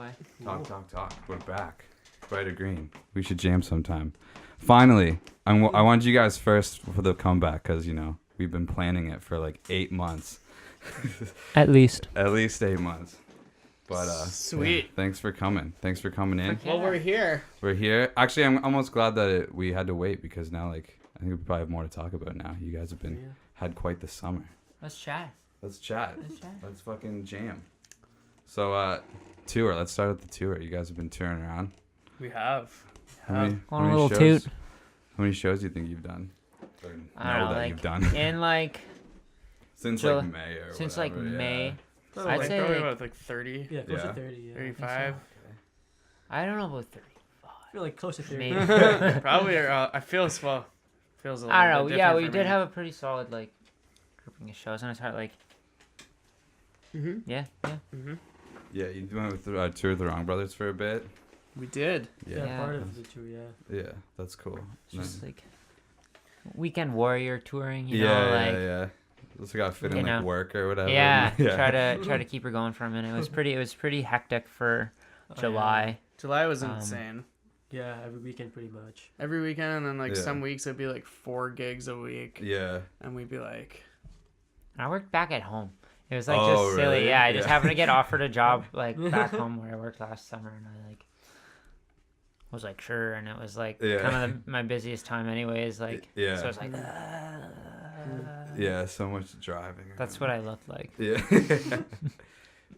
away. Talk. We're back. Bright or green. We should jam sometime. Finally, I wanted you guys first for the comeback because, you know, we've been planning it for like 8 months. At least 8 months. But sweet. Yeah, thanks for coming in. Well, we're here. Actually, I'm almost glad that we had to wait because now, like, I think we probably have more to talk about now. You guys have had quite the summer. let's chat. Let's fucking jam. So tour, let's start with the tour. You guys have been touring around. We have. On a little toot. How many shows do you think you've done? Or I don't know, like, you've done in like since like May or since whatever, like May. I'd say probably like, about like 30. Yeah, close to 30. Yeah. 35. I don't know about 35. I feel like close to 30. Maybe. Probably. I feel feels a little. I don't know. bit Yeah, different we for did me. have a pretty solid like grouping of shows, and it's hard like. Yeah. Yeah, you went with the tour of the Wrong Brothers for a bit. We did. Yeah. Part of the tour, yeah. Yeah, that's cool. It's just like weekend warrior touring, you know, like yeah. Just gotta fit in you like know. work or whatever. yeah, try to keep her going for a minute. It was pretty hectic for July. July was insane. Yeah, every weekend pretty much. Every weekend, and then like some weeks it'd be like 4 gigs a week. Yeah. And we'd be like. I worked back at home. It was like just silly. Really? Yeah, I just happened to get offered a job like back home where I worked last summer, and I like was like sure, and it was like kind of my busiest time anyways. Like so I was like. Yeah, so much driving. That's what I looked like. Yeah.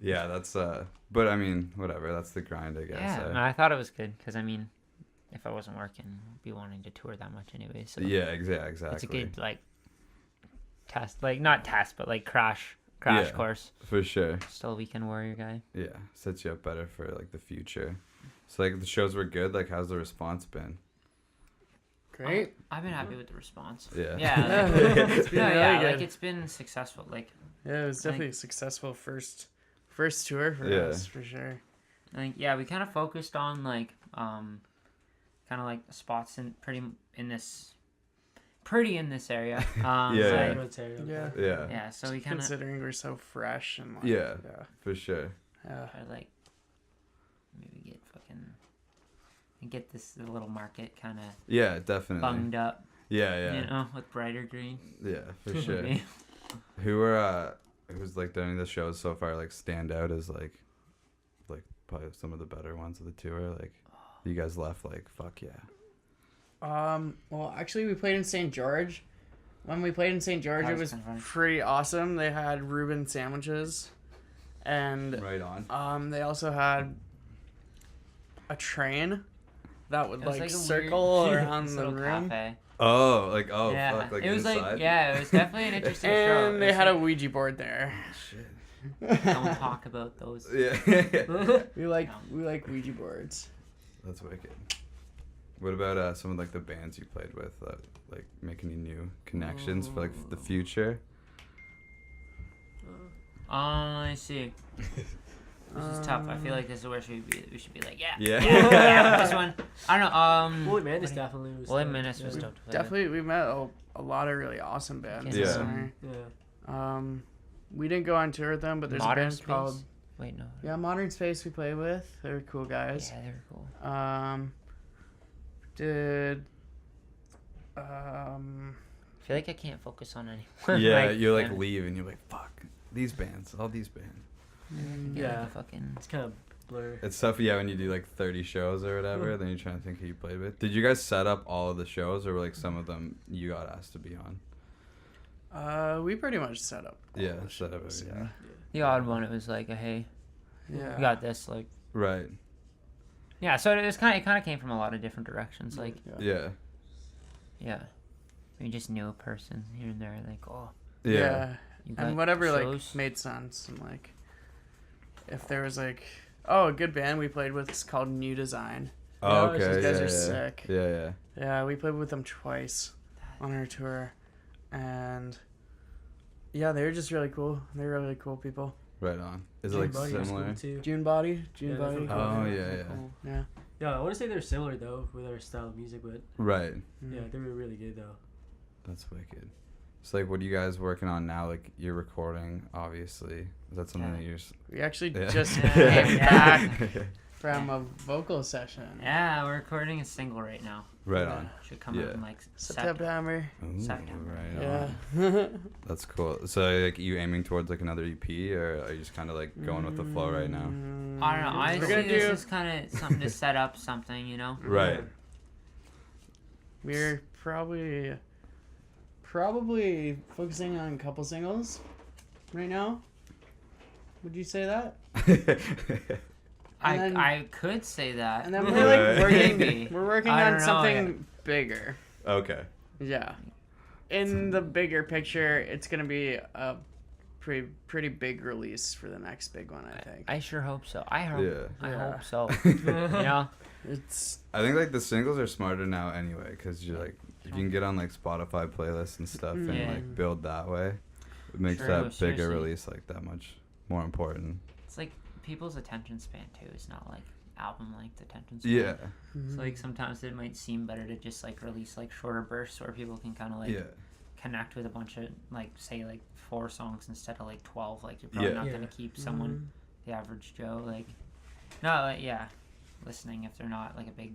Yeah, that's but I mean, whatever, that's the grind, I guess. Yeah, no, I thought it was good because I mean, if I wasn't working, I'd be wanting to tour that much anyway. So yeah, exactly. It's a good like test, like not test, but like crash course. For sure. Still a weekend warrior guy. Yeah, sets you up better for like the future. So like the shows were good. Like, how's the response been? Great. I've been happy with the response. Yeah. Yeah. It's been really good. Like it's been successful. Like Yeah, it was definitely a successful first tour for us, for sure. I think we kind of focused on like kind of like spots in this area. Yeah. So we kind of considering we're so fresh and like, yeah, for sure. Yeah. try to like maybe get this little market kind of Definitely bunged up. Yeah. You know, with brighter green. Yeah, for sure. Who was like any of the shows so far like stand out as like probably some of the better ones of the tour? Like you guys left like fuck yeah. Well, actually, we played in St. George. When we played in St. George, it was pretty awesome. They had Reuben sandwiches, and right on. they also had a train that would like weird, circle around the little room. Cafe. Yeah. Fuck, like it was inside? like it was definitely an interesting show. And they had a Ouija board there. Shit. Don't talk about those. Yeah. we like Ouija boards. That's wicked. What about some of like the bands you played with, like making any new connections for like the future? I see. This is tough. I feel like this is where we should be like, this one. I don't know. Willie Manis definitely was. Willie Manis was dope to play Definitely, we met a lot of really awesome bands. Yeah. This summer. We didn't go on tour with them, but there's Modern a band Space? called Modern Space we play with. They're cool guys. Yeah, they're cool. I feel like I can't focus on anyone. Yeah, you like leave and you're like, fuck, all these bands. Yeah. Fucking. It's kind of blur. It's tough, when you do like 30 shows or whatever, then you're trying to think who you played with. Did you guys set up all of the shows, or were like some of them you got asked to be on? We pretty much set up. Set up everything. Yeah. The odd one, it was like, hey, we got this. Like. Right. Yeah, so it kind of came from a lot of different directions. Like. Yeah. Yeah. We just knew a person here and there. Like, Yeah. And whatever shows? like made sense, and like if there was like a good band we played with is called New Design. Oh, okay. Those guys are sick. Yeah. Yeah, we played with them twice on our tour, and they were just really cool. They're really cool people. Right on. Is it like similar? June Body. Oh yeah. Cool. Yeah. Yeah, I want to say they're similar though with our style of music, but Right. yeah, they were really good though. That's wicked. It's like, what are you guys working on now? Like, you're recording, obviously. Is that something that you're... We actually just came back from a vocal session. Yeah, we're recording a single right now. Right on. Should come out in like September. September. Right on. That's cool. So, like, you aiming towards like another EP, or are you just kind of like going with the flow right now? I don't know. I see this is kind of something to set up something, you know? Right. We're probably focusing on a couple singles right now. Would you say that? I could say that. And then we're working on something bigger. Okay. Yeah. In the bigger picture, it's gonna be a pretty big release for the next big one, I think. I sure hope so. I hope so. It's. I think like the singles are smarter now anyway, because you're like, if you can get on like Spotify playlists and stuff and like build that way, it makes that bigger release like that much more important. It's like people's attention span too. It's not like album length attention span. Yeah. So like sometimes it might seem better to just like release like shorter bursts where people can kind of like connect with a bunch of like say like 4 songs instead of like 12. Like you're probably not gonna keep someone the average Joe like listening if they're not like a big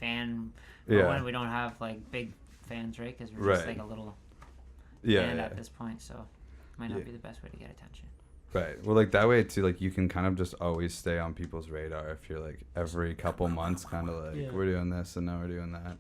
fan. But when we don't have like big fans, right? Because we're just like a little band at this point, so it might not be the best way to get attention. Right. Well, like that way too, like you can kind of just always stay on people's radar if you're like every couple months kind of like we're doing this and now we're doing that.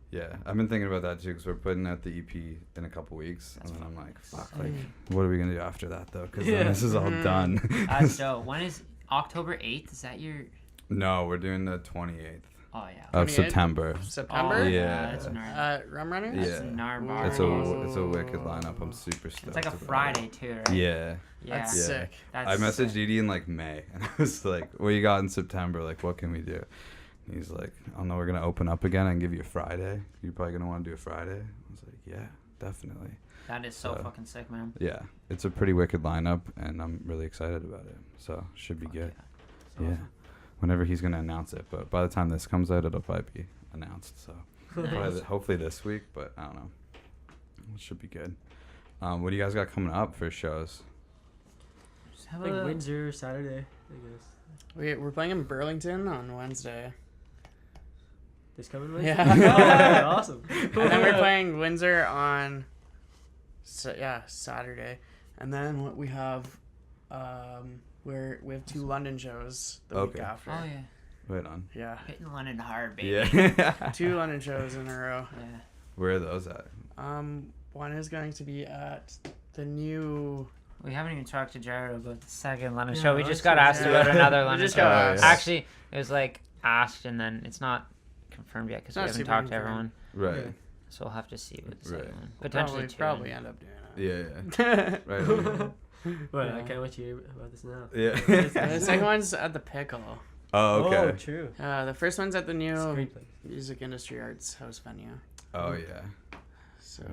Yeah, I've been thinking about that too because we're putting out the EP in a couple weeks, and then I'm like, fuck, like what are we gonna do after that though? Because then this is all done. So when is October 8th? Is that your? No, we're doing the 28th. Oh yeah. Of September. September? Oh, yeah. That's Rum Runner? Yeah. It's a wicked lineup. I'm super stoked. It's like a Friday too, right? Yeah. That's sick. I messaged Edie in like May, and I was like, "What you got in September? Like, what can we do?" And he's like, "Oh no, we're gonna open up again and give you a Friday. You're probably gonna want to do a Friday." I was like, "Yeah, definitely." That is so fucking sick, man. Yeah, it's a pretty wicked lineup, and I'm really excited about it. So should be good. Yeah. Awesome. Whenever he's gonna announce it, but by the time this comes out, it'll probably be announced. So hopefully this week, but I don't know. It should be good. What do you guys got coming up for shows? Like Windsor Saturday, I guess. We're playing in Burlington on Wednesday. This coming Wednesday? Yeah. Awesome. And then we're playing Windsor on Saturday. And then what we have we have 2 London shows the week after. Oh yeah. Right on. Yeah. Hitting London hard, baby. Yeah. 2 London shows in a row. Yeah. Where are those at? One is going to be at the new. We haven't even talked to Jared about the second London show. We just got asked about another London show. Actually, it was like asked and then it's not confirmed yet because we haven't talked to everyone. Right. Yeah. So we'll have to see with the second one. Potentially probably end up doing it. Yeah. Right. Well, I can't wait to hear about this now. Yeah. The second one's at the Pickle. Oh, okay. Oh, true. The first one's at the new Music Industry Arts House venue. Oh, yeah. So.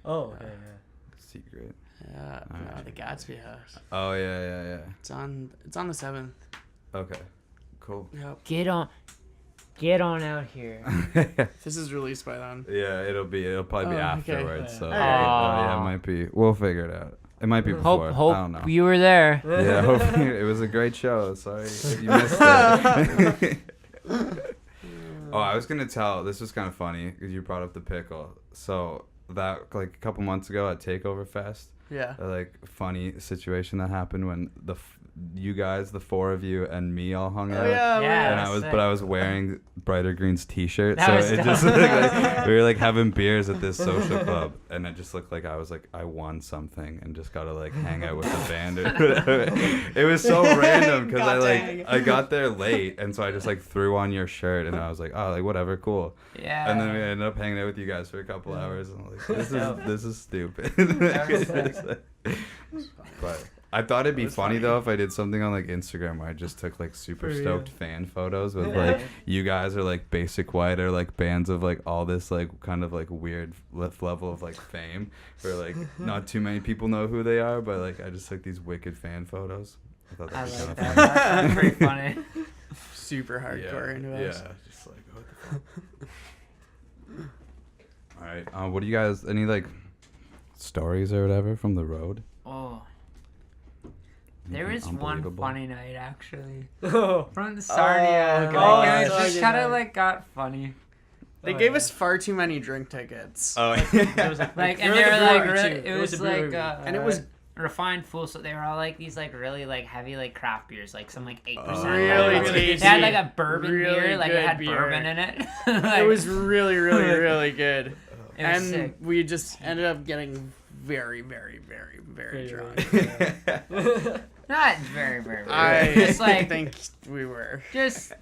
Oh, okay, yeah. Secret. Yeah, the Gatsby House. Oh, yeah. It's on the 7th. Okay. Cool. Yep. Get on out here. This is released by then. Yeah, it'll probably be afterwards. Okay. So yeah, it might be. We'll figure it out. It might be before. Hope I don't know. you were there. Yeah, hopefully it was a great show. Sorry if you missed it. Oh, I was gonna tell. This was kind of funny because you brought up the Pickle. So that like a couple months ago at Takeover Fest. Yeah. A like funny situation that happened when you guys, the 4 of you and me all hung out. Yeah. And I was wearing Brighter Green's t-shirt. That so was it dope. just looked like we were like having beers at this social club and it just looked like I won something and just got to like hang out with the band or whatever. It was so random because I got there late and so I just like threw on your shirt and I was like, oh, like whatever, cool. Yeah. And then we ended up hanging out with you guys for a couple hours and I'm like, this is stupid. But I thought it'd be funny though if I did something on like Instagram where I just took like super stoked fan photos with like you guys are like Basic White or like bands of like all this like kind of like weird level of like fame where like not too many people know who they are, but like I just took these wicked fan photos. I thought that was kind of funny. That's pretty funny. Super hardcore into us. Yeah, just like what the fuck. All right, what do you guys? Any like stories or whatever from the road? Oh. There was one funny night actually. Oh. From the Sarnia. God. It just kind of like got funny. They gave us far too many drink tickets. Oh, It was Like, it and was they a were brewery, like, too. it was a like, brewery. And it was refined full, so they were all like these like really like heavy like craft beers, like some like 8%. Really like, tasty. They had like a bourbon Really beer, like it good had beer. bourbon in it. Like, it was really, really, really good. it was And sick. we just ended up getting very, very, very, very drunk. Not very, very, very. I just like think we were. just,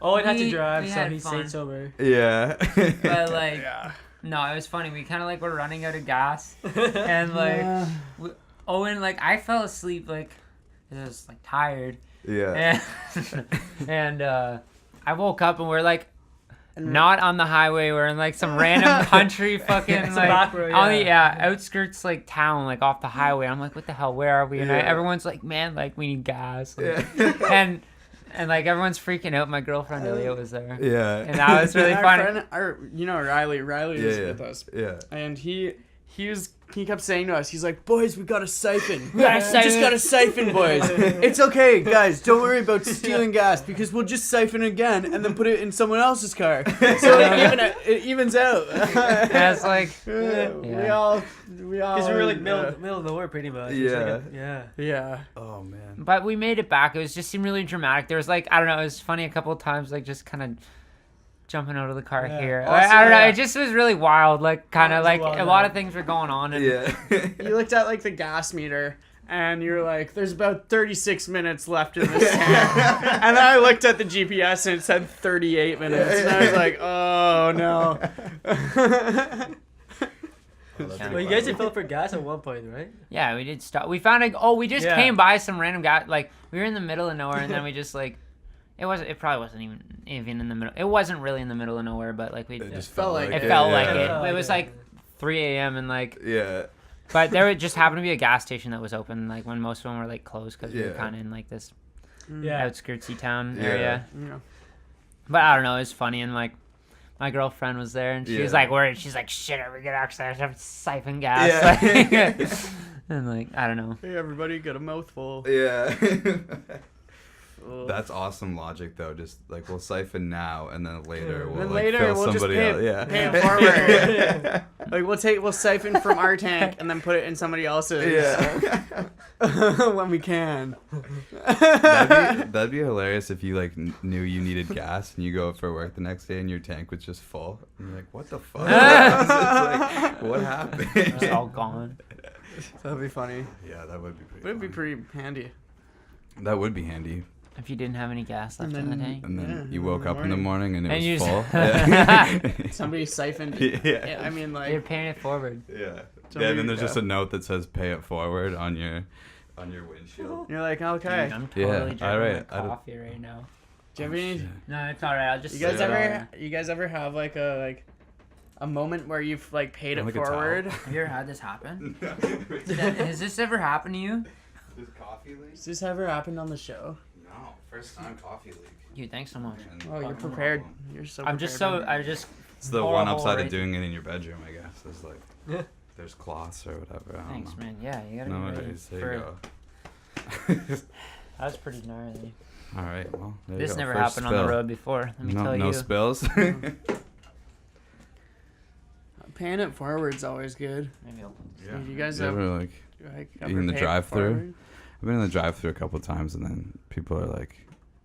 Owen had to We drive, so had he fun. stayed sober. Yeah. but like, Yeah. no, it was funny. We kind of like were running out of gas, and like Owen, like I fell asleep like 'cause I was like tired, Yeah. and I woke up and we're like. Not on the highway. We're in like some random country fucking like back road, on the yeah. outskirts like town, like off the highway. I'm like, what the hell? Where are we? And Yeah. everyone's like, man, like we need gas. Yeah. And like everyone's freaking out. My girlfriend Elliot was there. Yeah. And that was really Our funny. friend, you know, Riley was with us. Yeah. And he kept saying to us, he's like, boys, we got a siphon. We got a siphon. just got a siphon, boys. It's okay, guys. Don't worry about stealing gas because we'll just siphon again and then put it in someone else's car. So it evens out. And it's like, We all. Because we were like middle of nowhere pretty much. It was like Yeah. Yeah. Oh man. but we made it back. It was just seemed really dramatic. There was like, I don't know, it was funny a couple of times, like just kind of jumping out of the car Yeah. here. Also, I don't know. yeah. It just was really wild. Like kind It of was like wild, a lot yeah. of things were going on. And Yeah. You looked at like the gas meter and you were like, there's about 36 minutes left in this tank. And then I looked at the GPS and it said 38 minutes. And I was like, oh no. Well, you guys had filled for gas at one point, right? Yeah, we did stop. We found we just Yeah. came by some random guy. Like we were in the middle of nowhere, and then we just like, it probably wasn't even in the middle. It wasn't really in the middle of nowhere, but like we It just felt like it it. felt like Yeah. it. It was like 3 a.m. and like, Yeah. but there just happened to be a gas station that was open like when most of them were like closed because we were Yeah. kind of in like this Yeah. outskirtsy town Yeah. area. Yeah. But I don't know, it was funny, and like my girlfriend was there, and she was Yeah. like worried. She's like, "Shit, are we gonna actually have to siphon gas?" Yeah. Like, and like I don't know. Hey, everybody, get a mouthful. Yeah. Ugh. That's awesome logic though. Just like we'll siphon now and then later Yeah. we'll Then like later fill we'll just somebody pay else. it- Yeah. pay it forward. Like we'll siphon from our tank and then put it in somebody else's. Yeah. When we can. That'd be hilarious if you like knew you needed gas and you go up for work the next day and your tank was just full. And you're like, what the fuck? It's like, what happened? It's all gone. That'd be funny. Yeah, that would be pretty. But it'd be fun. pretty handy. That would be handy. If you didn't have any gas left And in the then- tank. And then Yeah, you in woke the up in the morning and it And you was just- full. Yeah. Somebody siphoned. Yeah. I mean, You're like. paying it forward. Yeah. So Yeah, and we- then there's just yeah. a note that says "Pay it forward" on your windshield. You're like, okay. Dude, I'm Yeah, totally drinking alright, my I don't- coffee right now. Do you have any? shit. No, it's alright. I'll just. You guys sit ever? there. You guys ever have like a moment where you've like paid it Like a towel. forward? Have you ever had this happen? Has this ever happened to you? Does coffee leak? Has this ever happened on the show? No, first time coffee leak. Dude, thanks so much. Oh, you're No prepared. problem. You're so. I'm just prepared. so. I just. It's the one horrible upside right- of doing it in your bedroom, I guess. There's like, there's cloths or whatever. I don't Thanks, know. man. Yeah, you gotta No be ready worries. There for you it. go. That was pretty gnarly. All right. Well, there This you go. never First happened on spill. the road before. Let me no, tell no you. spills. Paying it forward's always good. Maybe I'll- Yeah. You guys You have- ever like ever in the paid drive-thru? forward? I've been in the drive-thru a couple times, and then people are like,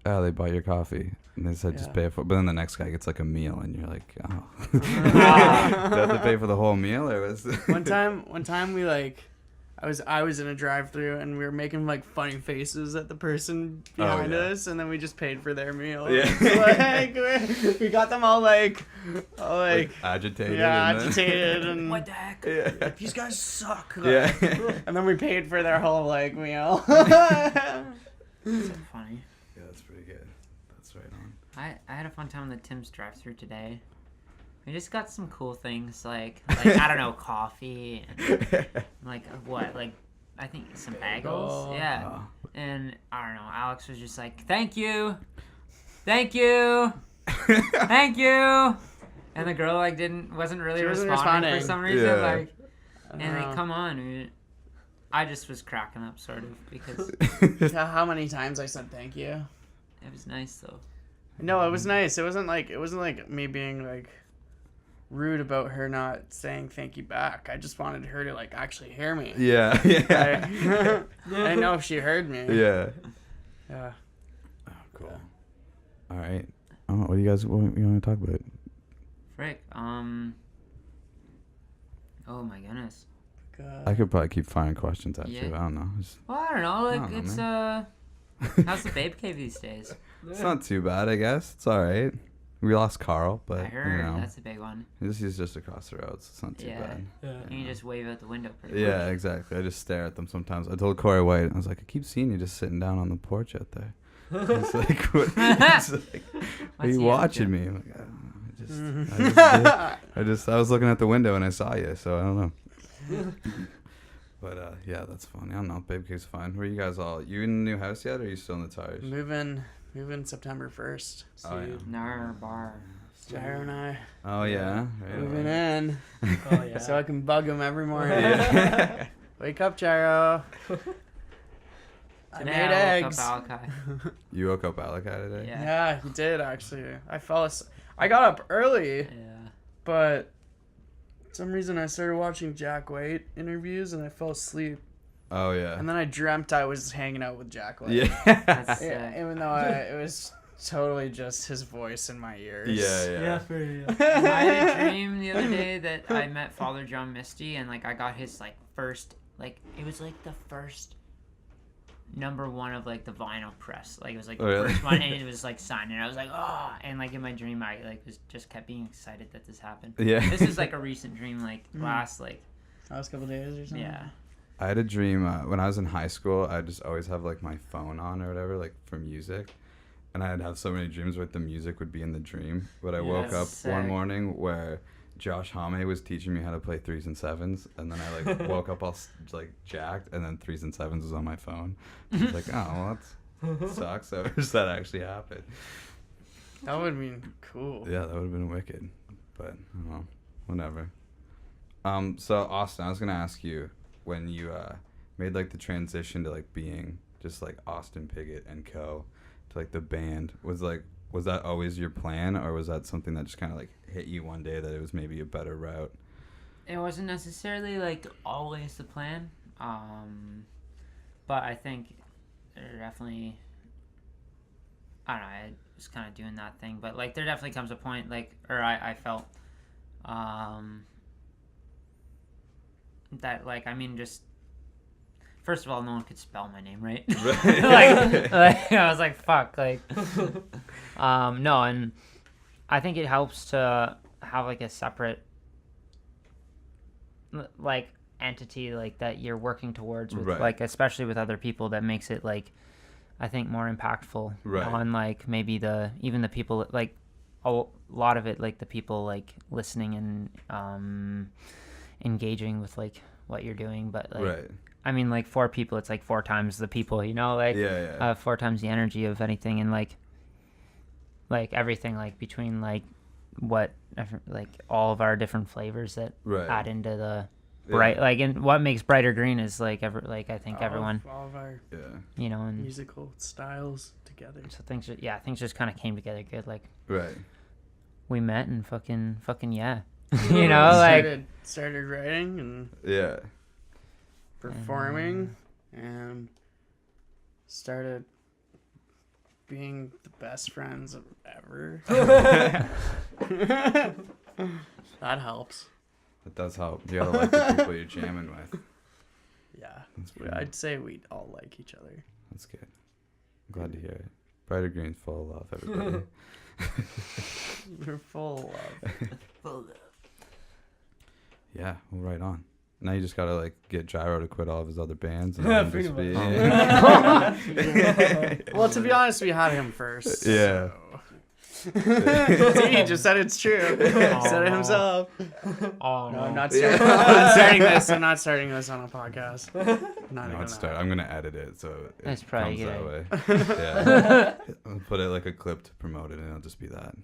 "Oh, they bought your coffee," and they said, "Just Yeah. pay it for." But then the next guy gets like a meal, and you're like, "Oh, Ah. do I have to pay for the whole meal, or was?" One time we like, I was in a drive-through and we were making like funny faces at the person behind yeah. us, and then we just paid for their meal. Yeah. Like we got them all like agitated. yeah, and then- agitated and What the heck? Yeah. these guys suck. Yeah. And then we paid for their whole like meal. So funny. Yeah, that's pretty good. That's right on. I had a fun time in the Tim's drive-thru today. We just got some cool things like I don't know, coffee and like what, like I think some bagels. Oh. Yeah. Oh. And I don't know, Alex was just like, "Thank you. Thank you. Thank you." And the girl like wasn't really She wasn't responding for responding. some reason. Yeah. Like And like, come on. I just was cracking up, sort of, because how many times I said thank you. It was nice though. No, it was nice. It wasn't like me being like rude about her not saying thank you back. I just wanted her to like actually hear me. Yeah. I didn't know if she heard me. Yeah. Yeah. Oh, cool. All right. Oh, what do you guys want to talk about? Frick. Oh my goodness. I could probably keep firing questions at you. Yeah. I don't know. Well, I don't know. Like, I don't know, how's the babe cave these days? It's not too bad, I guess. It's all right. We lost Carl, but I heard you know, that's a big one. he's just across the road, so it's not too bad. Yeah. And you just wave out the window pretty Yeah, much. exactly. I just stare at them sometimes. I told Corey White, I was like, I keep seeing you just sitting down on the porch out there. He's like, what? He's like, are What's you he up watching to? me? I'm like, I don't know. I was looking at the window and I saw you, so I don't know. But yeah, that's funny. I don't know. Babe Cave's fine. Where you guys all? You in the new house yet, or are you still in the tires? Moving September 1st. Oh, yeah. Nar bar. Gyro and I Oh yeah. Right moving on. in Oh yeah. so I can bug him every morning. Yeah. Wake up, Gyro. I Today made I woke eggs. up Alakai. You woke up Alakai today? Yeah. Yeah, he did actually. I got up early, Yeah. but for some reason I started watching Jack White interviews and I fell asleep. Oh yeah. And then I dreamt I was hanging out with Jack White. Yeah. That's Yeah, even though it was totally just his voice in my ears. Yeah. For real. I had a dream the other day that I met Father John Misty, and like I got his like first, like it was like the first number one of like the vinyl press. Like it was like the really? first one, and it was like signed, and I was like, oh, and like in my dream I like was just kept being excited that this happened. Yeah. This is like a recent dream, like last like Last couple days or something. yeah. I had a dream when I was in high school. I just always have like my phone on or whatever, like for music, and I'd have so many dreams where the music would be in the dream. But I woke up sick. one morning where Josh Homme was teaching me how to play 3s and 7s, and then I like woke up all like jacked, and then 3s and 7s was on my phone. I was like, oh, well, that sucks. I wish that actually happened. That would be cool. Yeah, that would have been wicked, but well, whatever. So Austin, I was gonna ask you, when you made like the transition to like being just like Austin Piggott and Co. to like the band, was that always your plan, or was that something that just kind of like hit you one day that it was maybe a better route? It wasn't necessarily like always the plan, but I think there definitely, I don't know, I was kind of doing that thing, but like there definitely comes a point like, or I felt that like, I mean, just first of all, no one could spell my name right. like I was like, fuck, like no, and I think it helps to have like a separate like entity like that you're working towards with, like especially with other people, that makes it like I think more impactful on like maybe even the people like a lot of it, like the people like listening and engaging with like what you're doing, but like I mean like 4 people, it's like 4 times the people, you know, like 4 times the energy of anything, and like everything like between like what like all of our different flavors that add into the bright like, and what makes Brighter Green is like I think everyone all of our you know, and musical styles together. So things just kind of came together good, like we met and fucking yeah. You know, like started writing and performing and started being the best friends of ever. That helps. It does help. You gotta like the people you're jamming with. Yeah, I'd say we all like each other. That's good. I'm glad to hear it. Brighter Green's full of love, everybody. We're full of love. Yeah, well, right on. Now you just gotta like get Gyro to quit all of his other bands and then just be. Well, to be honest, we had him first. Yeah. So. He just said it's true. He said it himself. Oh no, I'm not starting. I'm not starting this on a podcast. I'm gonna edit it so it That's probably comes good. that way. Yeah. I'll put it like a clip to promote it, and it'll just be that.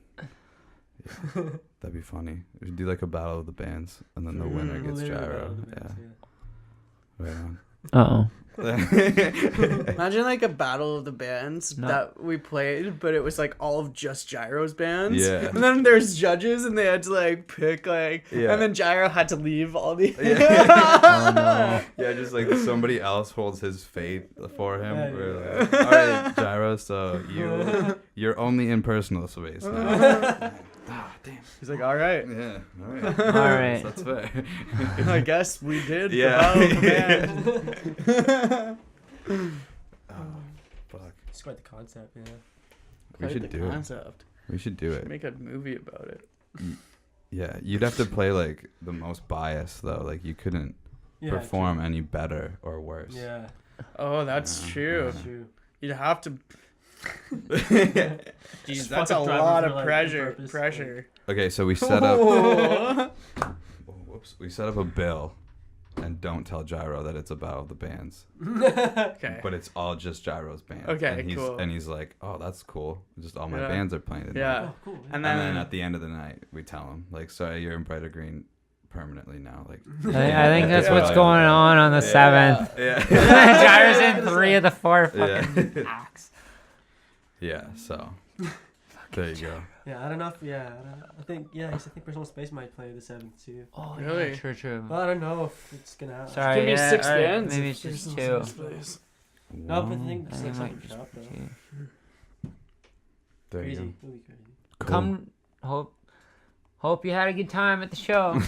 That'd be funny. We should do like a battle of the bands, and then the winner gets Literally gyro. battle of the bands, Right on. Uh-oh. Imagine like a battle of the bands that we played, but it was like all of just Gyro's bands. Yeah. And then there's judges, and they had to like pick like, Yeah. and then Gyro had to leave all the. Oh no. Yeah, just like somebody else holds his fate for him. Yeah, We're yeah. like, all right, Gyro, so you're only in personal space now. Ah, damn. He's like, all right, Yeah, all right. All right. That's fair. I guess we did. the Yeah. battle of the band. Oh, fuck. It's quite the concept, yeah. We Quite should the do it. concept. We should do it. Make a movie about it. Yeah, you'd have to play like the most biased though. Like you couldn't perform any better or worse. Yeah, Oh, that's true. that's true. You'd have to. Jeez, Jeez, that's a lot of pressure. Okay, so we set up. Oh. Oh, whoops. We set up a bill, and don't tell Gyro that it's about the bands. Okay. But it's all just Gyro's band. Okay, and he's, cool. And he's like, "Oh, that's cool. Just all my Yeah. bands are playing tonight." Yeah. Oh, cool. And And then, then at the end of the night, we tell him, like, "Sorry, you're in Brighter Green permanently now." Like, I think that's Yeah. what's going on the 7th. Yeah. Gyro's in 3 of the 4 Yeah. fucking acts. Yeah. So there you go. Yeah, I don't know if I think I think Personal Space might play the 7th too. Oh, Really? True. Well, I don't know if it's gonna happen. Sorry, give me yeah, 6 alright, bands. maybe if it's just there's 2. no space. No, but I think I it's think like it might something just shop be though. 2. There Crazy. you go. It'll be crazy. Come, hope you had a good time at the show.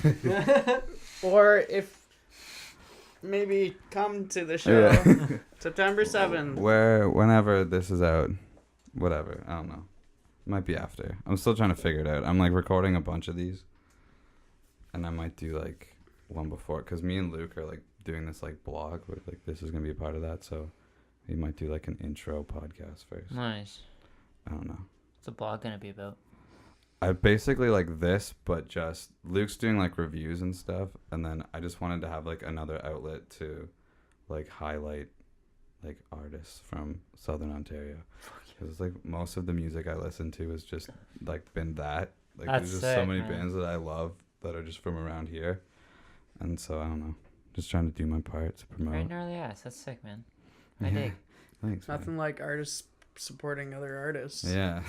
Or if maybe come to the show Yeah. September 7th. Whenever this is out, whatever. I don't know. Might be after. I'm still trying to figure it out. I'm like recording a bunch of these, and I might do like one before, because me and Luke are like doing this like blog where like this is gonna be a part of that. So we might do like an intro podcast first. Nice. I don't know. What's the blog gonna be about? I basically like this, but just Luke's doing like reviews and stuff, and then I just wanted to have like another outlet to like highlight like artists from Southern Ontario, because like most of the music I listen to has just like been that like That's there's just sick, so many man. bands that I love that are just from around here, and so I don't know, just trying to do my part to promote. Very gnarly ass. That's sick, man. I Yeah. dig. Thanks, man. Nothing like artists supporting other artists. Yeah.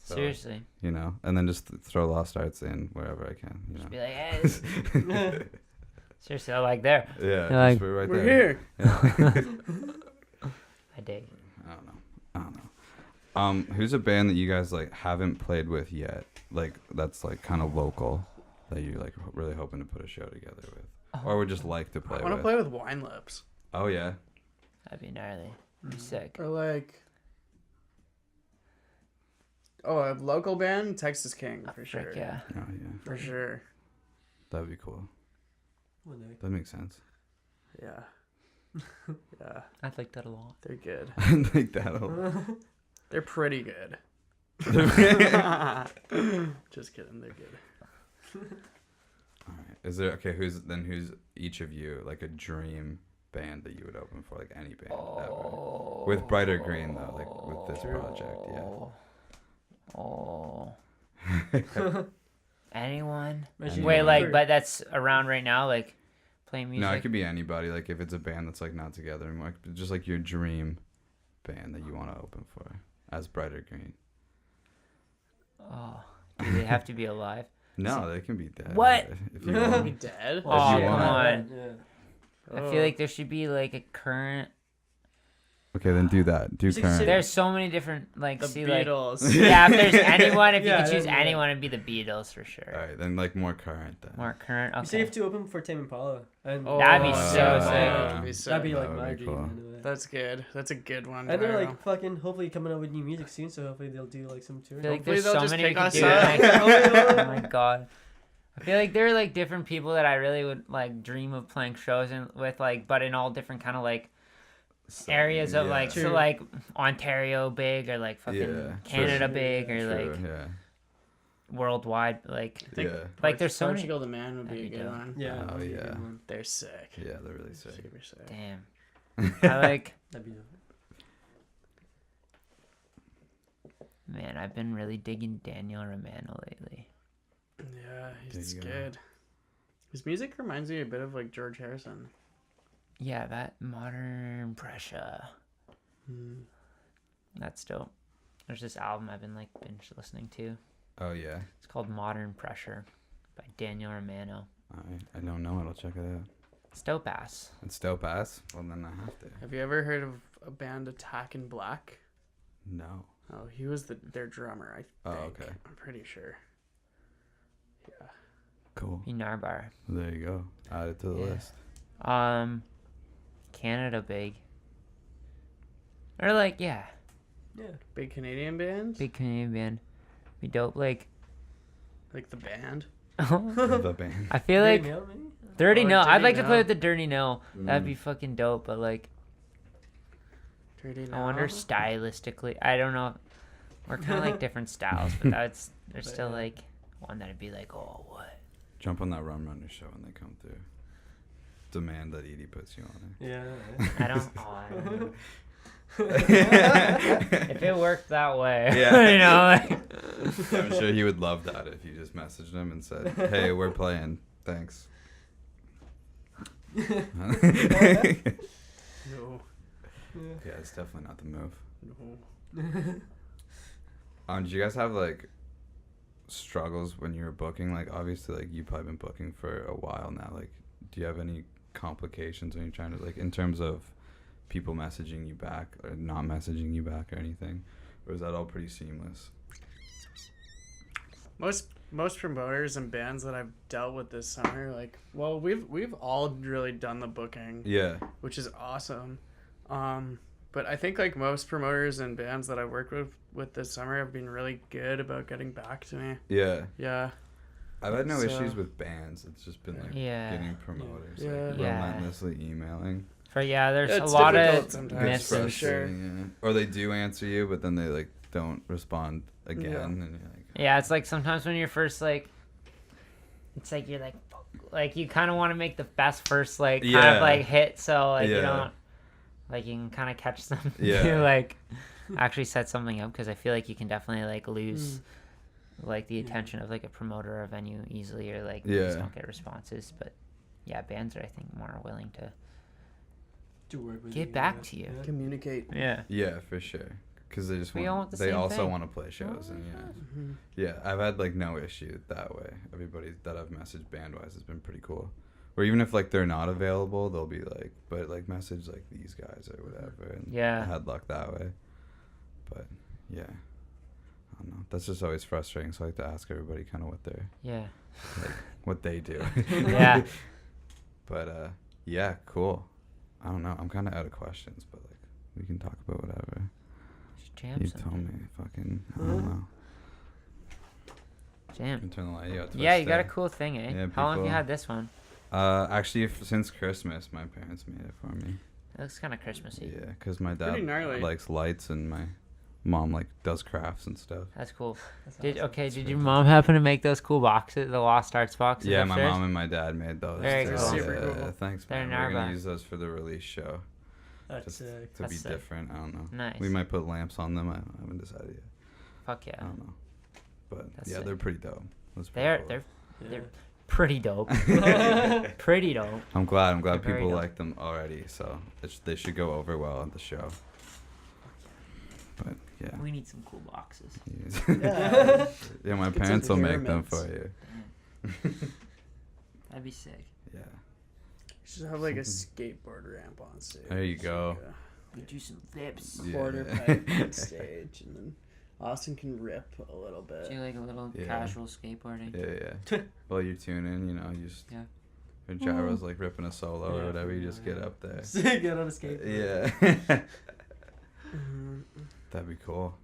So, Seriously. you know, and then just throw Lost Arts in wherever I can, you Just know. be like, hey. Seriously, I like there. Yeah, You're just like, we're right We're there. here. I dig. I don't know. Who's a band that you guys like haven't played with yet? Like that's like kind of local that you like really hoping to put a show together with, or would just like to play I want to with? play with Wine Lips. Oh yeah. That'd be gnarly. That'd be sick. Or like. Oh, a local band, Texas King, for sure. Frick, yeah. Oh yeah. For sure. That'd be cool. One day. That makes sense. Yeah. Yeah, I'd like that a lot. they're good. Like that'll. They're pretty good. Just kidding, they're good. All right. Is there who's each of you like a dream band that you would open for, like any band ever? With Brighter Green though, like with this project, yeah. Anyone? Imagine Wait, you- like, but that's around right now, like, playing music. No, it could be anybody. Like if it's a band that's like not together anymore, like, just like your dream band that you want to open for as Brighter Green. Oh, do they have to be alive? No, they can be dead. What? If you Be want. dead? Oh, you come want. on. Yeah. I feel like there should be like a current. Okay, then do that. Do Just like current. sit- There's so many different like. The see, like, Beatles. yeah, if there's anyone, if you Yeah, could choose yeah. anyone, it'd be the Beatles for sure. All right, then like more current then. More current. You say you Okay. have to open for Tame Impala. And Oh, That'd be so sick. That'd be sick. that'd be That like would my be dream. cool. Anyway. That's good. That's a good one. And they're Gyro. like fucking hopefully coming out with new music soon, so hopefully they'll do like some I touring. feel like Hopefully there's they'll so just many we pick could us do. up. Oh my god. I feel like there are like different people that I really would like dream of playing shows with, like, but in all different kind of like areas of like, so True. like Ontario big or like fucking Yeah, Canada true. big or True, like yeah. worldwide, like think- Yeah. like there's so many. Portugal the Man would be a That'd be good dope. one. Yeah. Oh, that'd be a yeah. good one. They're sick. Yeah, they're really sick. Super sick. Damn. I like That'd be dope. Man, I've been really digging Daniel Romano lately. Yeah, he's good. His music reminds me a bit of like George Harrison. Yeah, that modern pressure. That's dope. There's this album I've been like binge listening to. Oh yeah. It's called Modern Pressure by Daniel Romano. I don't know it. I'll check it out. It's dope ass. It's dope ass. Well, then I have to. Have you ever heard of a band Attack in Black? No. Oh, he was their drummer, I think. Oh, okay. I'm pretty sure. Yeah. Cool. Narbar. There you go. Add it to the list. Canada big. Or like, yeah. Yeah. Big Canadian band? Big Canadian band. Be dope. Like Like the band? The band. I feel like Dirty Nail, maybe? Dirty Oh, No. I'd Dirty like to play No. with the Dirty No. That'd be fucking dope. But like, Dirty I wonder stylistically. I don't know. We're kind of like different styles, but there's still like one that'd be like, oh, what? Jump on that Rum Runner show when they come through. Demand that Edie puts you on it. Yeah. I don't. Oh, I don't know. If it worked that way, Yeah. you know, like, I'm sure he would love that if you just messaged him and said, "Hey, we're playing. Thanks." No. Yeah, it's definitely not the move. No. Did you guys have like struggles when you were booking? Like, obviously, like you've probably been booking for a while now. Like, do you have any complications when you're trying to, like, in terms of people messaging you back or not messaging you back or anything, or is that all pretty seamless? Most promoters and bands that I've dealt with this summer, like, well, we've all really done the booking, Yeah. which is awesome. But I think like most promoters and bands that I've worked with this summer have been really good about getting back to me. Yeah. Yeah. I've had no So- issues with bands. It's just been like Yeah. getting promoters Yeah. like Yeah. relentlessly emailing. there's It's a lot difficult of sometimes, It's for misses. sure. frustrating, yeah. Or they do answer you, but then they like don't respond again, Yeah. and you're like, Yeah, it's like sometimes when you're first like, it's like you're like you kind of want to make the best first like kind Yeah. of like hit, so like you Yeah. don't like you can kind of catch them Yeah. to like actually set something up, because I feel like you can definitely like lose like the attention of like a promoter or a venue easily, or like you just Yeah. don't get responses. But yeah, bands are I think more willing to To work with get you, back yeah. to you. Yeah. Communicate. Yeah. yeah, for sure, because they just We all want want the they same also thing. want to play shows, and Mm-hmm. yeah, I've had like no issue that way. Everybody that I've messaged band wise has been pretty cool. Or even if like they're not available, they'll be like, but like message like these guys or whatever, and Yeah. I had luck that way. But yeah, I don't know. That's just always frustrating. So I like to ask everybody kind of what they're Yeah. what they do. Yeah. But yeah, cool. I don't know. I'm kind of out of questions, but like we can talk about whatever. Just jam You something. told me, fucking. I don't know. You Jam. can turn the light. Yeah, you got a cool thing, eh? Yeah, How long have you people- had this one? Actually, since Christmas, my parents made it for me. It looks kind of Christmassy. Yeah, because my Pretty dad gnarly. likes lights and my mom like does crafts and stuff. That's cool. That's Did awesome. Did your mom happen to make those cool boxes, the Lost Arts boxes? Yeah, my upstairs? mom and my dad made those. Very too. cool. Super Yeah, cool. thanks, They're man. We're gonna Narva. use those for the release show, That's just sick. to That's be sick. different. I don't know. Nice. We might put lamps on them. I haven't decided yet. Fuck yeah. I don't know, but That's yeah, sick. they're pretty dope. That's pretty They're cool. they're Yeah. they're pretty dope. Pretty dope. I'm glad They're very people dope. like them already. So they should go over well at the show. But yeah. We need some cool boxes. Yeah. Yeah, my Get some parents will make them pyramids. for you. That'd be sick. Yeah. You should have like a skateboard ramp on stage. There you go. Like We do some flips. a Yeah. quarter pipe on stage, and then Austin can rip a little bit. Do like a little Yeah. casual skateboarding. Yeah. While you're tuning, you just Yeah. Or gyro's like ripping a solo or Yeah. whatever, you just get up there. Get on a skateboard. Yeah. Mhm. That'd be cool.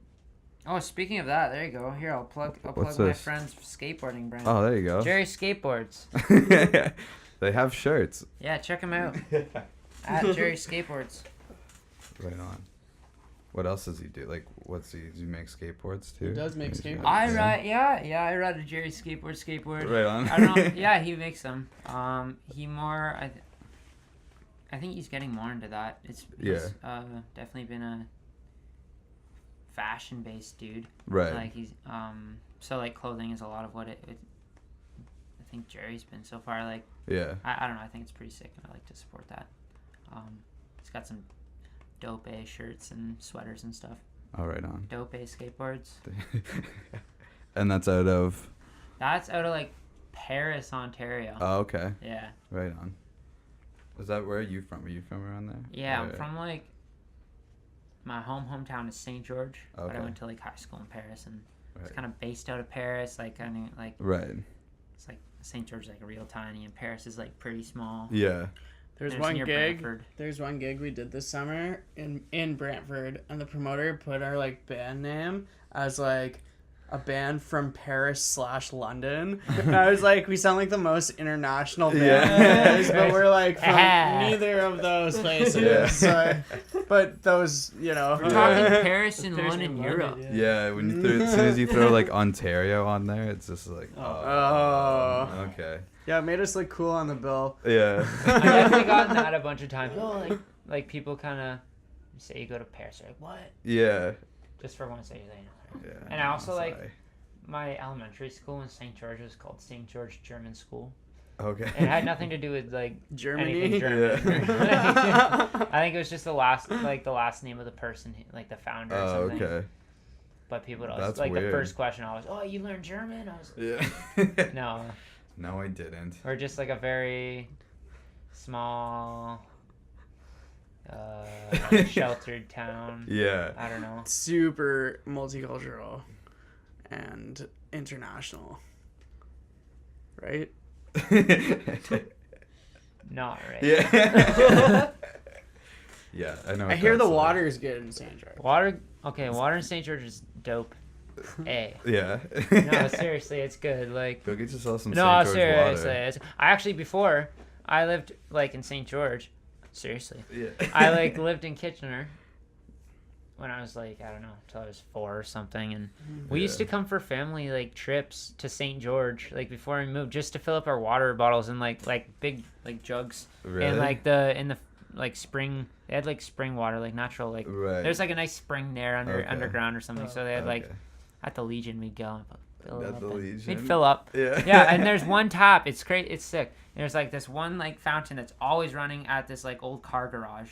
Oh, speaking of that, there you go. Here, I'll plug What's my this? friend's skateboarding brand. Oh, there you go. Jerry Skateboards. They have shirts. Yeah, check him out. At Jerry Skateboards. Right on. What else does he do? Like, does he make skateboards too? He does make skateboards. I ride, I ride a Jerry skateboard. Right on. I don't know. Yeah, he makes them. He more. I think he's getting more into that. He's definitely been a fashion based dude. Right. Like he's so like clothing is a lot of what it I think Jerry's been so far. Like Yeah. I don't know. I think it's pretty sick, and I like to support that. He's got some dope A shirts and sweaters and stuff. Oh, right on. Dope A skateboards. And that's out of. That's out of like Paris, Ontario. Oh, okay. Yeah. Right on. Is that where are you from? Are you from around there? Yeah, I'm from like my hometown is St. George, but Okay. I went to like high school in Paris, and it's Right. kind of based out of Paris. Like kind of like Right. it's like St. George is like real tiny, and Paris is like pretty small. Yeah. There's And it's one near gig. Brantford. There's one gig we did this summer in Brantford, and the promoter put our like band name as like a band from Paris/London. And I was like, we sound like the most international band, Yeah. but we're like from Ah. neither of those places. Yeah. So, but those, you know, We're talking Paris and Paris London, and Europe. London, Yeah. When you throw, as soon as you throw like Ontario on there, it's just like. Oh. Okay. Yeah, it made us look cool on the bill. Yeah. I've definitely gotten that a bunch of times. Oh, like people kind of say you go to Paris, they're like, what? Yeah. Just for one second, they know. Yeah. And I also like Sorry. my elementary school in St. George was called St. George German School. Okay. And it had nothing to do with like Germany. anything German. Yeah. I think it was just the last name of the person, like the founder or Oh, something. okay. But people would always, That's like weird. the first question always, oh, you learned German? I was Yeah. no, No, I didn't. or just like a very small, sheltered town. Yeah. I don't know. Super multicultural and international. Right? Not right. Yeah. Yeah, I know. I what hear the that's like. water is good in St. George. Water in St. George is dope. Yeah. No, seriously, it's good. Like, Go get yourself some no, St. George seriously. water. I actually, before I lived like in St. George, seriously, Yeah. I like lived in Kitchener when I was like, I don't know, until I was 4 or something, and we used to come for family like trips to St. George, like before we moved, just to fill up our water bottles in like big like jugs, Really? and like in the like spring, they had like spring water, like natural, like Right. there's like a nice spring there Okay. underground or something, so they had like Okay. at the Legion we'd go and fill it At up the and Legion? we'd fill up. Yeah. Yeah, and there's one tap. It's great. It's sick. There's like this one like fountain that's always running at this like old car garage,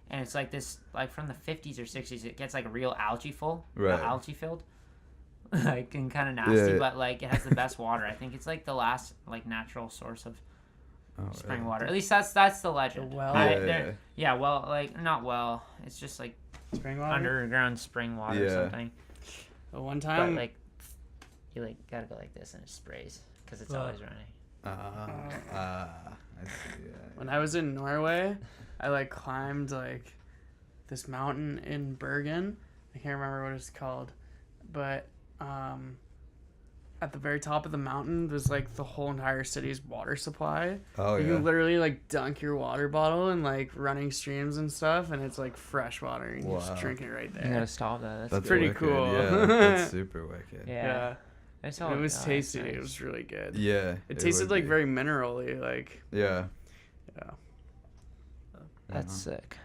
and it's like this like from the 50s or 60s. It gets like real algae Right. algae filled, like and kind of nasty, Yeah. but like it has the best water. I think it's like the last like natural source of Oh, spring really? water. At least that's the legend. The well? Yeah, well, like not well. It's just like Spring water? underground spring water or Yeah. something. The one But time, like you like gotta go like this and it sprays because it's Well, always running. I see. Yeah. when I was in Norway, I like climbed like this mountain in Bergen. I can't remember what it's called, but at the very top of the mountain was like the whole entire city's water supply. Oh, You yeah. can literally like dunk your water bottle in like running streams and stuff, and it's like fresh water, and you Wow. just drink it right You gotta there. stop that. That's, That's pretty wicked. cool. Yeah, that's super wicked. yeah. Yeah, It's And all, it was oh, tasty. that's It nice. was really good. Yeah. It tasted would like be. very mineral-y, like Yeah. That's sick.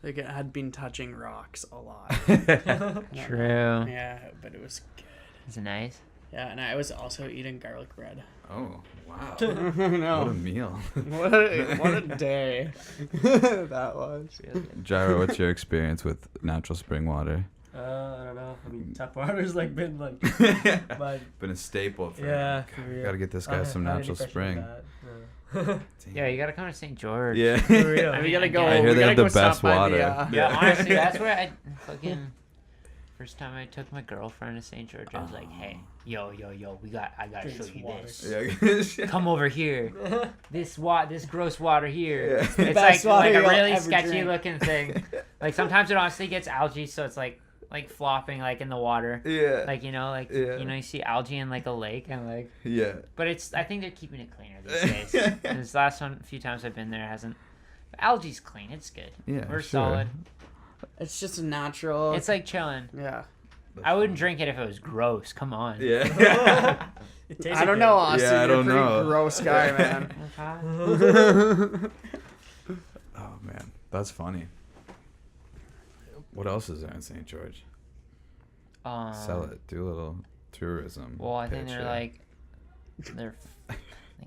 like it had been touching rocks a lot. True. Yeah, but it was good. Is it nice? Yeah, and I was also eating garlic bread. Oh, wow. No. What a meal. What a day that was. Gyro, what's your experience with natural spring water? I don't know. I mean, tap water's like been like, my Been a staple for yeah. me. For real. Gotta get this I guy don't some have any natural question spring. about that, Yeah, you gotta come to St. George. Yeah. For real. We gotta go. I hear we they gotta have the go stop best by the, water. uh, Yeah, honestly, that's where I fucking first time I took my girlfriend to St. George. I was like, hey, yo, I gotta Drinks show you water. this. Yeah. Come over here. This gross water here. Yeah. It's like Best water a you'll really ever sketchy drink. looking thing. Like sometimes it honestly gets algae, so it's like flopping like in the water. Yeah. Like Yeah. you see algae in like a lake and like, Yeah. but I think they're keeping it cleaner these days. And this last few times I've been there, it hasn't. Algae's clean. It's good. Yeah, We're sure. solid. It's just a natural. It's like chilling. yeah. I wouldn't drink it if it was gross. Come on. Yeah. It tasted I don't good. know, Austin. Yeah, I You're a don't pretty know. gross guy, man. Oh man, that's funny. What else is there in St. George? Sell it. Do a little tourism. Well, I think pitch they're here. like,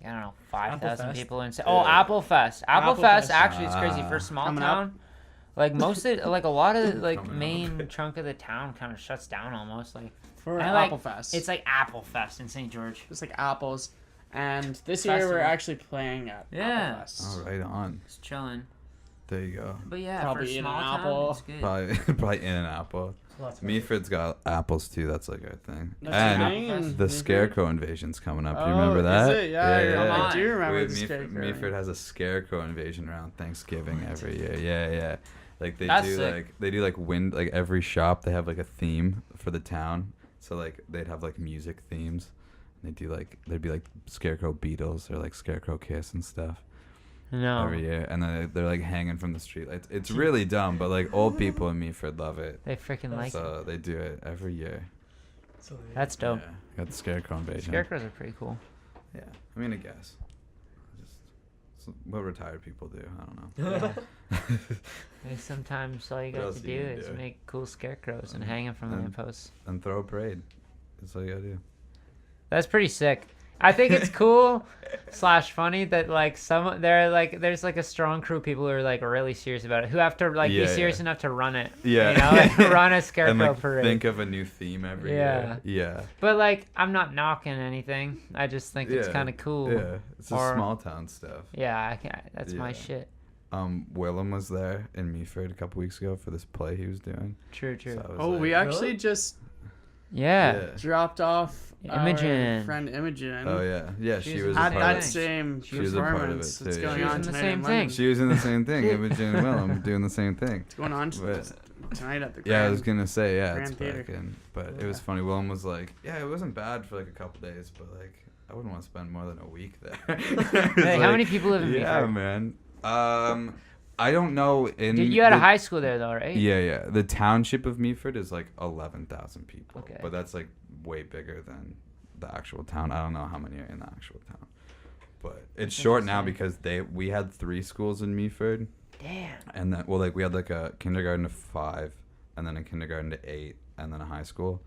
I don't know, 5,000 Applefest? people in. Yeah. Oh, Applefest. Applefest. Applefest. Actually, it's crazy for a Ah. small Coming up. town. Like most of, like a lot of like Coming up. main chunk of the town kind of shuts down almost. Like For And, like, Applefest. it's like Applefest in St. George. Just like apples. And this year we're Festival. actually playing at Yeah. Applefest. Oh, right on. It's chilling. There you go. But yeah, Probably for a eating small an town, apple. it's good. Probably in an apple. Lots of Meaford's got apples too. That's like our thing. That's And your thing? the Mhm. scarecrow invasion's coming up. Oh, You remember that? Is it? Yeah, Come I on. do remember Wait, the scarecrow. Meaford has a scarecrow invasion around Thanksgiving every year. Yeah. Like they That's do sick. like every shop they have like a theme for the town. So like they'd have like music themes. And they do like there'd be like Scarecrow Beatles or like Scarecrow Kiss and stuff No. every year. And then they're like hanging from the street. It's really dumb, but like old people in Meaford love it. They freaking like it. So they do it every year. That's dope. Yeah. Got the Scarecrow invasion. Scarecrows are pretty cool. Yeah, I mean, I guess. Just what retired people do. I don't know. Sometimes all you What got else to are you do gonna is do? make cool scarecrows and hang them from lampposts. And throw a parade. That's all you gotta do. That's pretty sick. I think it's cool / funny that like there's like a strong crew of people who are like really serious about it, who have to like Yeah, be serious yeah. enough to run it. Yeah. You know, like, run a scarecrow And like parade. think of a new theme every year. Yeah. But like, I'm not knocking anything. I just think it's Yeah. kind of cool. Yeah. It's just Or- small town stuff. Yeah, I can. That's my Yeah. shit. Willem was there in Meaford a couple weeks ago for this play he was doing. True. So I was Oh, like, we actually just Yeah. dropped off Imogen. our friend Imogen. Oh yeah. Yeah, She she was was a At part that of it. same She was a part of it, performance that's too, going yeah. on She was in the tonight same in thing. London. She was in the same thing. Imogen and Willem doing the same thing. It's going on But- tonight at the Yeah, I Grand. was gonna say it's Grand Theater. fucking. But it was funny. Willem was like, "Yeah, it wasn't bad for like a couple days, but like I wouldn't want to spend more than a week there." Hey, how many people live in Yeah, Meaford? man. I don't know. You had a high school there though, right? Yeah. The township of Meaford is like 11,000 people. Okay. But that's like way bigger than the actual town. I don't know how many are in the actual town. But it's short now because we had 3 schools in Meaford. Damn. And then, well, like we had like a kindergarten to 5, and then a kindergarten to 8, and then a high school.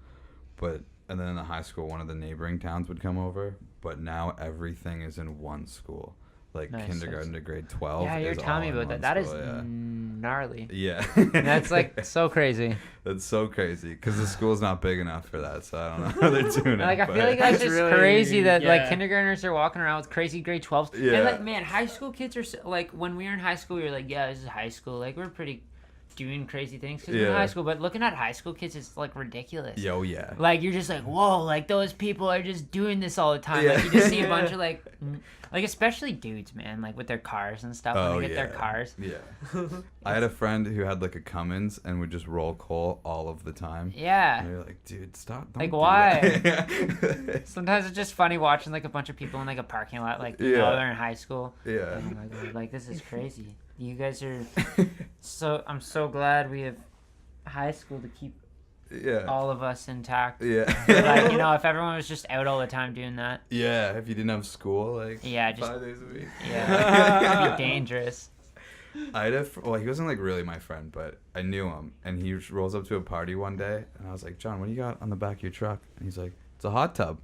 And then in the high school, one of the neighboring towns would come over. But now everything is in one school, like Nice. kindergarten to grade 12. Yeah, you're is telling me all in about that. one That is school, yeah. gnarly. Yeah. That's like so crazy. That's so crazy because the school's not big enough for that, so I don't know how they're doing it. Like I feel but- like that's That's just really- crazy that like yeah. kindergartners are walking around with crazy grade 12s. Yeah. And like man, high school kids are like when we were in high school, we were like, yeah, this is high school. Like we're pretty doing crazy things because we're in Yeah. high school. But looking at high school kids, it's like ridiculous. Yo, yeah. Like you're just like, whoa, like those people are just doing this all the time. Yeah. Like you just see a bunch of like especially dudes, man, like with their cars and stuff. Oh, When they get yeah. their cars. Yeah. I had a friend who had like a Cummins and would just roll coal all of the time. Yeah. And you're like, dude, stop. Don't Like, do why? that." Sometimes it's just funny watching like a bunch of people in like a parking lot, like you Yeah. know they're in high school. Yeah. Oh my god, like this is crazy. You guys are I'm so glad we have high school to keep Yeah. all of us intact. Yeah. Like, you know, if everyone was just out all the time doing that, Yeah. If you didn't have school, like Yeah, just- 5 days a week. yeah, it'd be dangerous. I had well, he wasn't like really my friend, but I knew him, and he rolls up to a party one day, and I was like, John, what do you got on the back of your truck? And he's like, it's a hot tub.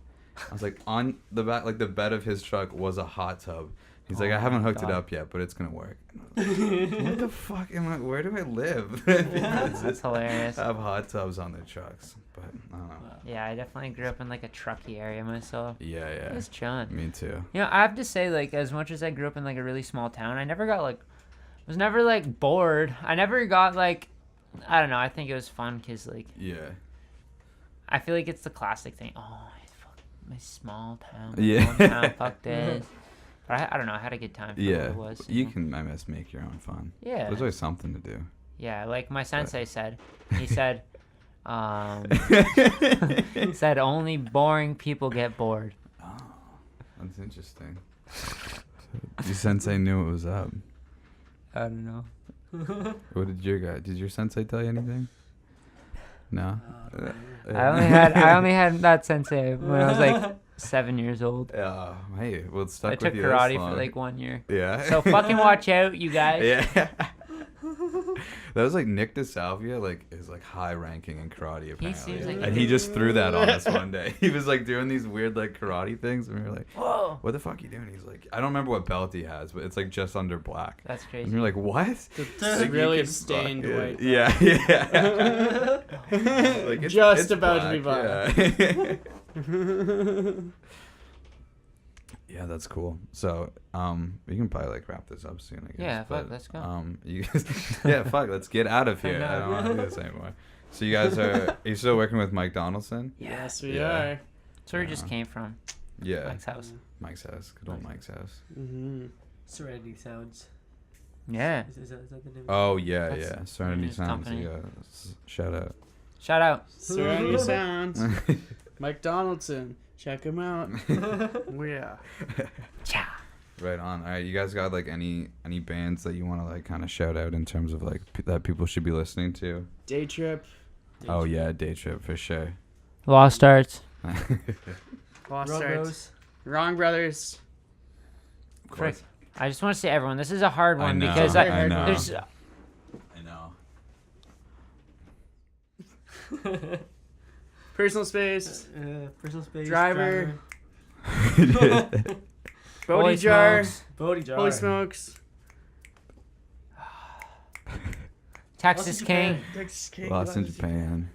I was like, on the back, like the bed of his truck was a hot tub. He's like, Oh I haven't my hooked it God. up yet, but it's gonna work. And I was like, what the fuck am I? Where do I live? People That's just hilarious. have hot tubs on their trucks, but I don't know. Yeah, I definitely grew up in like a trucky area myself. Yeah, It yeah. was chilling. Me too. You know, I have to say, like, as much as I grew up in like a really small town, I never got like, was never like bored. I never got like, I don't know. I think it was fun because like, Yeah. I feel like it's the classic thing. Oh, my small town. My Yeah. hometown, fuck this. But I don't know. I had a good time for Yeah. what it was. You know? can, I guess, make your own fun. Yeah. There's always something to do. Yeah, like my sensei said. He said, said only boring people get bored. Oh, that's interesting. Your sensei knew it was up. I don't know. What did your sensei tell you anything? No. I only had that sensei when I was like 7 years old. Yeah. Hey, well, it's stuck I with took you this karate for long. like 1 year. Yeah. So fucking watch out, you guys. Yeah. That was like Nick DeSalvia, like is like high ranking in karate apparently, seems like and he just threw that on us one day. He was like doing these weird like karate things, and we were like, Whoa. "What the fuck are you doing?" He's like, "I don't remember what belt he has, but it's like just under black." That's And crazy. you're like, "What?" It's Like, really you can stained fuck white. it. Yeah. Like, Just about to be black. Yeah. Yeah, that's cool. So, we can probably like wrap this up soon, I guess. Yeah, but, fuck, let's go. You guys, yeah, fuck, let's get out of here. I don't want to do this anymore. So you guys are you still working with Mike Donaldson? Yes, we Yeah. are. That's where we just came from. Yeah. Mike's house. Mike's house. Good old Mike's house. Mm-hmm. Serenity Sounds. Yeah. Is that the name? Oh yeah, That's yeah. Serenity his Sounds. company. Yeah. Shout out. Shout out. Serenity Sounds. Mike Donaldson. Check him out. Oh, yeah. Cha. Right on. All right, you guys got like any bands that you want to like kind of shout out in terms of like that people should be listening to? Day Trip. Oh yeah, Day Trip for sure. Lost Arts. Lost Wrong Arts. Bros. Wrong Brothers. Frick. I just want to say, everyone, this is a hard one know, because I know. there's I know. Personal Space. Personal Space. Driver. Holy Bodie Jar. smokes. Bodie Jar. Holy Smokes. Texas King. Texas King. Lost in Japan.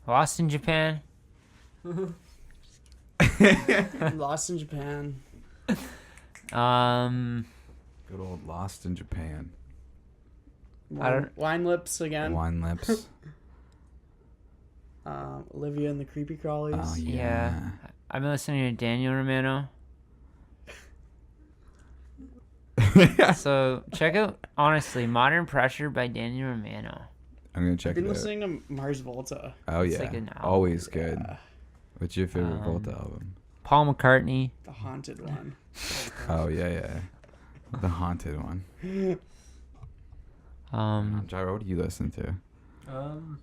Lost in Japan. Lost in Japan. Good old Lost in Japan. Wine Lips again. Wine Lips. Olivia and the Creepy Crawlies. Oh Yeah. yeah. I've been listening to Daniel Romano. So check out, honestly, Modern Pressure by Daniel Romano. I'm gonna check I've been it out. listening to Mars Volta. Oh It's yeah. like an album. Always good. Yeah, What's your favorite Volta Um, album? Paul McCartney. the haunted one. Oh yeah. The haunted one. Gyro, what do you listen to? I don't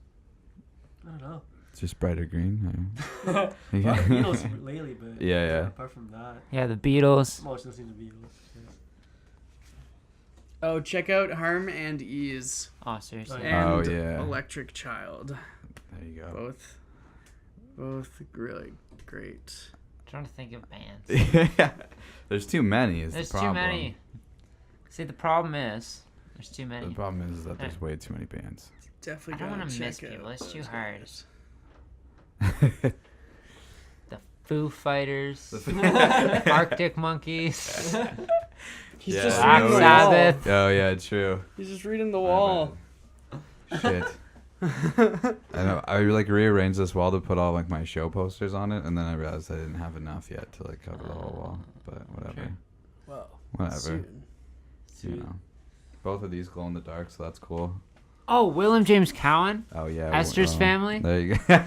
know. It's just Bright or Green? Or... Beatles lately, but Yeah. apart from that, Yeah, the Beatles. I'm always listening to Beatles. Yeah. Oh, check out Harm and Ease. Oh, seriously. Oh, yeah. And Oh, yeah. Electric Child. There you go. Both really great. trying to think of bands. There's too many. Is There's the problem. too many. See, the problem is there's too many. The problem is that there's way too many bands. Definitely I don't gotta want to miss check people. out It's too those hard. guys. The Foo Fighters, The- Arctic Monkeys, He's Yeah, just I Black reading the know. wall. Sabbath. Oh yeah, true. He's just reading the wall. Shit. I know. I like rearranged this wall to put all like my show posters on it, and then I realized I didn't have enough yet to like cover the whole wall. But whatever. Sure. Well, Whatever. soon. You know. Both of these glow in the dark, so that's cool. Oh, William James Cowan, Oh yeah. Esther's Family. There you go.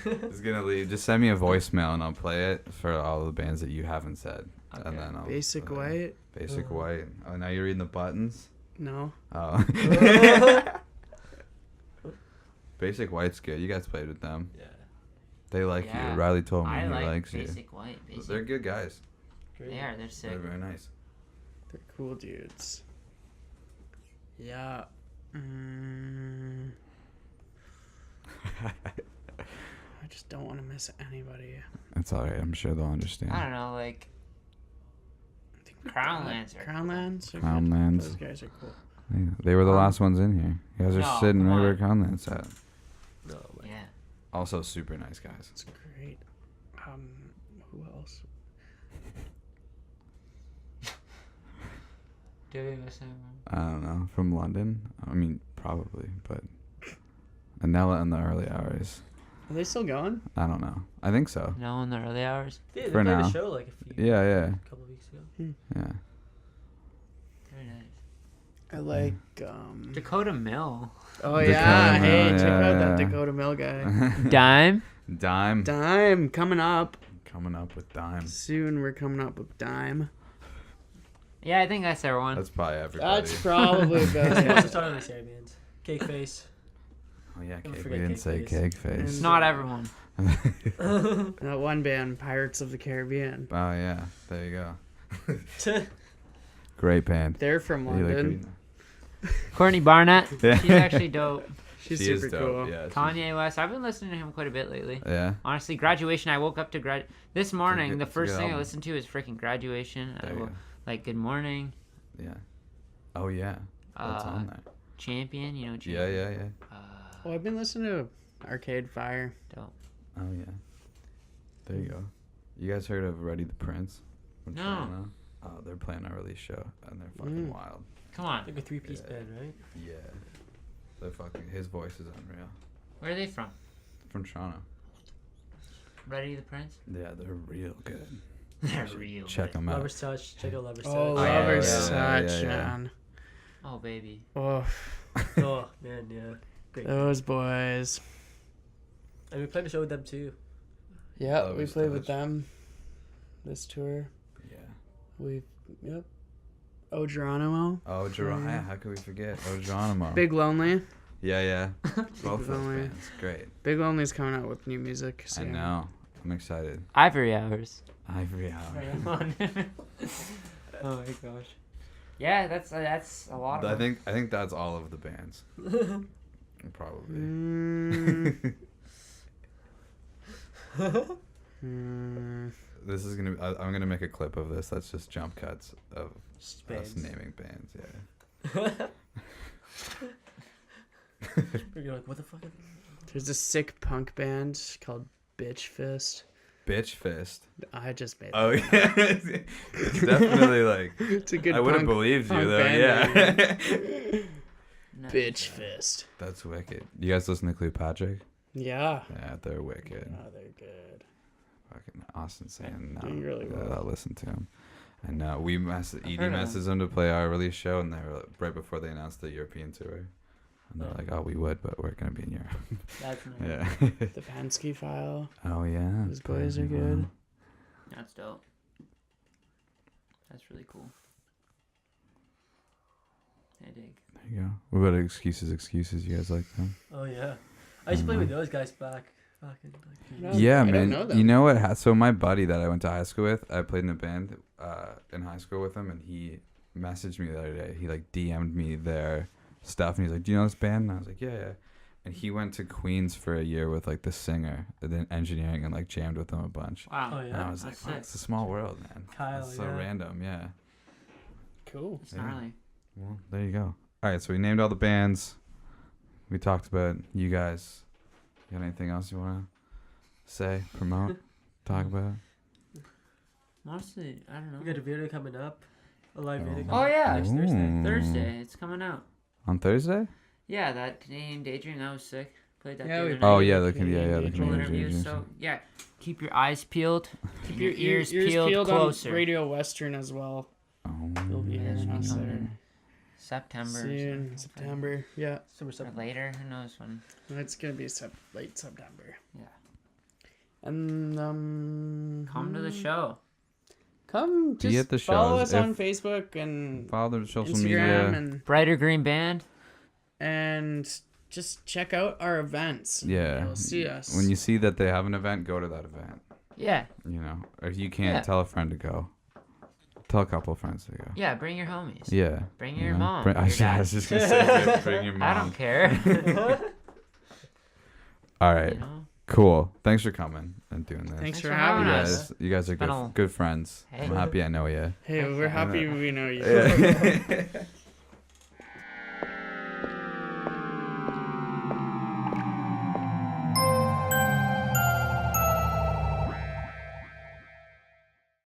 It's gonna leave. Just send me a voicemail and I'll play it for all the bands that you haven't said, Okay. and then I'll. Basic White. Basic White. Oh, now you're reading the buttons. No. Oh. Basic White's good. You guys played with them. Yeah. They like Yeah. you. Riley told me I he like likes Basic White. you. Basic. They're good guys. Great. They are. They're sick. They're very nice. They're cool dudes. Yeah. I just don't want to miss anybody. It's alright. I'm sure they'll understand. I don't know, like I think we Crownlands got are Crownlands. are good. Crownlands. Those guys are cool. They were the last ones in here. You guys are No, sitting come right on. where Conland's at. No, like, yeah. Also super nice guys. It's great. Who else? Do we miss anyone? I don't know. From London? I mean, probably, but Anella in the early hours. Are they still going? I don't know. I think so. No, in the early hours. they For played now. a show like a few. Yeah. couple weeks ago. Yeah. Very nice. I like. Dakota Mill. Oh Dakota yeah! Mill, Hey, check out that yeah. Dakota Mill guy. Dime. Dime. Dime coming up Coming up with Dime. soon. We're coming up with Dime. Yeah, I think that's everyone. That's probably everybody. That's probably What's the best. start of this area, bands? Cake Face. Oh yeah, Don't cake. We forget didn't Cake say Face. Cake Face. It's not everyone. That one band, Pirates of the Caribbean. Oh yeah, there you go. Great band. They're from You like London. reading Courtney Barnett. Yeah. She's actually dope. She's She super is dope. cool. Yeah. Kanye West. I've been listening to him quite a bit lately. Yeah. Honestly, Graduation. I woke up to this morning. good- The it's a first good thing I album. listened to is freaking Graduation. There you go. Like Good Morning, Yeah. Oh yeah. That's on there. Champion. You know. Yeah, Champion. yeah, yeah. Well, I've been listening to Arcade Fire. Dope. Oh yeah. There you go. You guys heard of Ready the Prince? From No. Toronto? Oh, they're playing our release show and they're fucking wild. Come on. Like a 3-piece Yeah. band, right? Yeah. They're fucking. His voice is unreal. Where are they from? From Toronto. Ready the Prince? Yeah, they're real good. They're real. Check good. them out. Lover's Touch. Check out Lover's Oh, Touch. yeah, Lover's yeah, Touch, yeah. man. Oh baby. Oh, Oh, man, yeah. Great. those boys. And we played a show with them too. Yeah, we Lover's played with Touch. them this tour. Yeah. Yep. Oh, Geronimo. Oh, Geronimo. Yeah. How could we forget? Oh, Geronimo. Big Lonely. Yeah, yeah. Both those Lonely. bands. Great. Big Lonely's coming out with new music. I soon. know. I'm excited. Ivory Hours. Ivory Hour. Oh my gosh. Yeah, that's a lot of I them. think that's all of the bands. Probably. This is gonna. I'm gonna make a clip of this. That's just jump cuts of us Bands. naming bands. Yeah. You're like, what the fuck? There's a sick punk band called Bitch Fist. Bitch Fist. I just made Oh that. yeah. It's definitely like. It's a good I would have punk, believed you punk though. band Yeah. Nice. Bitch Fist. That's wicked. You guys listen to Cleopatra? Yeah. Yeah, they're wicked. Oh, they're good. Fucking Austin saying no. Doing really Yeah, well. I'll listen to him. And we Edie heard of messaged them to play our release show, and they were right before they announced the European tour. And they're Oh. like, "Oh, we would, but we're gonna be in Europe." That's nice. Yeah. The Pansky File. Oh yeah. Those boys are good. That's dope. That's really cool. I dig. There you go. What about excuses? Excuses. You guys like them? Oh, yeah. I used to play with those guys back in like, No. Yeah, I don't man. know them. You know what? So my buddy that I went to high school with, I played in a band in high school with him, and he messaged me the other day. He like DM'd me their stuff, and he's like, "Do you know this band?" And I was like, "Yeah, yeah." And he went to Queens for a year with like the singer, and then engineering, and like jammed with them a bunch. Wow. Oh, And yeah. I was like, That's "Wow, sick. it's a small world, man. Kyle, It's so yeah. random, yeah." Cool. It's Yeah. gnarly. Well, there you go. All right, so we named all the bands. We talked about you guys. You got anything else you want to say, promote, talk about? Mostly, I don't know. We got a video coming up. A live video Oh. coming Oh, yeah. next Thursday. Ooh. Thursday, it's coming out. On Thursday? Yeah, that Canadian Daydream, that was sick. Played that Yeah, the we other played Oh night. yeah, the the Canadian, Canadian the Daydream. Full Canadian interviews. Daydream. So yeah, keep your eyes peeled. Keep your ears peeled closer. on Radio Western as well. You'll be Oh, hearing yeah, us yeah. there September. soon. so- September. Yeah. Summer Or stuff. later, who knows when. It's gonna be late September. Yeah. And Come to the show. Come Be just at the follow shows. us on If- Facebook and Follow their social Instagram media. Brighter Green Band. and just check out our events. Yeah. You'll see us. When you see that they have an event, go to that event. Yeah. You know, or if you can't, Yeah. tell a friend to go. Tell a couple of friends to go. Yeah, bring your homies. Yeah. Bring you your know? mom. Bring, your I dad. was just gonna say, bring your mom. I don't care. All right. You know? Cool. Thanks for coming and doing this. Thanks for for having having us. us. You guys are It's been good friends. Hey. I'm happy I know you. Hey, we're happy we know you. Yeah.